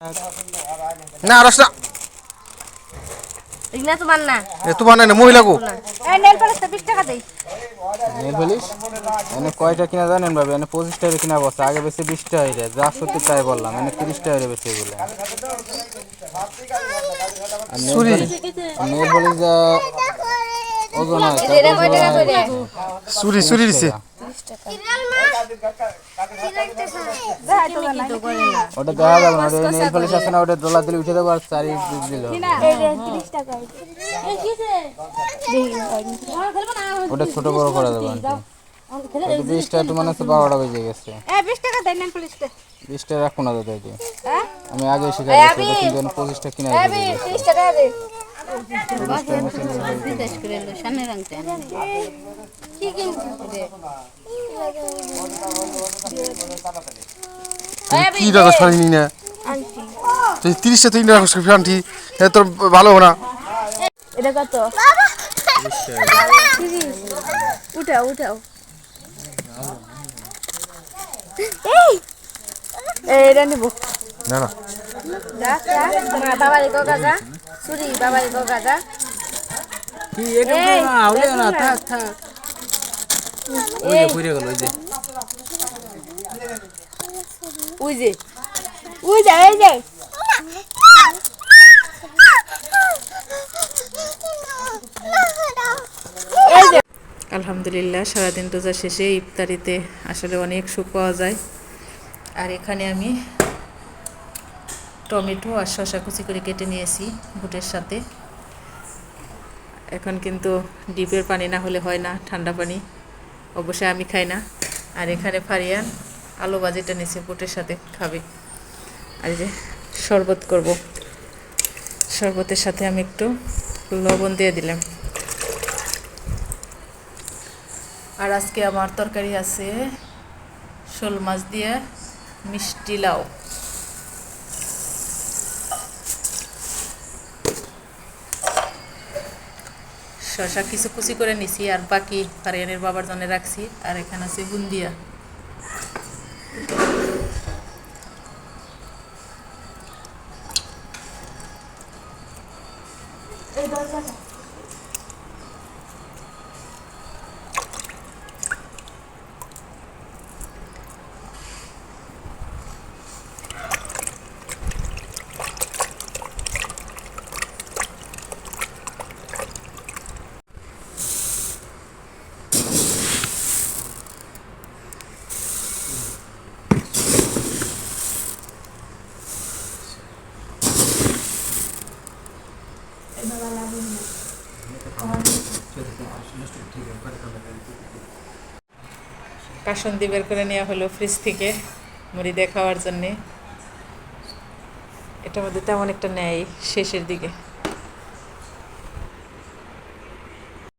না রসনা ইগনা তোমার না এ তোমার না মহিলা গো এই নেল পালিশটা 20 টাকা দেই নেল পালিশ এনে কয়টা কিনা জানেন ভাবে এনে 25 টাকা কিনা বসে আগে বেশি 20 টাকা হইরে যা সত্যি তাই বললাম এনে 30 টাকা হইরে বেশি এগুলো আর নেল পালিশ যা ওজন আছে এটা কয় টাকা করে চুরি চুরি দিছে 30 টাকা তো করে না ওটা দেখা যাবে না ওটা নেল পালিশ আছে না ওটা ডলার দিলে উঠে দেবো আর চারি দিল এই 30 টাকা এই কিছে ওটা ছোট বড় করা যাবে আন্টি 20 টাকা তো মানে 12টা বেজে গেছে এই 20 টাকা দেন নেল পালিশটা 20 টাকা রাখুন না দাদা এটি হ্যাঁ আমি আগে শিখাই দিয়েছি এটা কিন্তু 25 টাকা কিনা এই 30 টাকা দে বিদেশ করে এলো সামনে রাখতে কি কিনছিস কি রাখো শাড়ি না আন্টি তুই 30 টাকা 3 রাখো শাড়ি এ তোর ভালো না এটা কত উঠাও উঠাও এই এটা নিব না না যা যা মা বাবারে কো গাজা সুরি বাবারে কো গাজা কি এটা না আউলে না থাক থাক ওই যে পুরে গেল ওই যে ওই যে এই যে আলহামদুলিল্লাহ সারাদিন রোজা শেষে ইফতারিতে আসলে অনেক সুখ পাওয়া যায়। আর এখানে আমি টমেটো আর শসা কুচি করে কেটে নিয়েছি বুটের সাথে। এখন কিন্তু ডিপের পানি না হলে হয় না, ঠান্ডা পানি অবশ্যই আমি খাই না। আর এখানে ফারিয়ান আলু ভাজিটা নিয়েছে বুটের সাথে খাবে। আর এই যে শরবত করব, শরবতের সাথে আমি একটু লবণ দিয়ে দিলাম। আর আজকে আমার তরকারি আছে শোল মাছ দিয়ে মিষ্টি লাউ। শসা কিছু কুচি করে নিছি আর বাকি ফারিয়ানের বাবার জন্য রাখছি। আর এখানে আছে বুন্দিয়া। কাসন্দি বের করে নেওয়া হলো ফ্রিজ থেকে মুড়ি দিয়ে খাওয়ার জন্যে। এটার মধ্যে তেমন একটা নেই শেষের দিকে।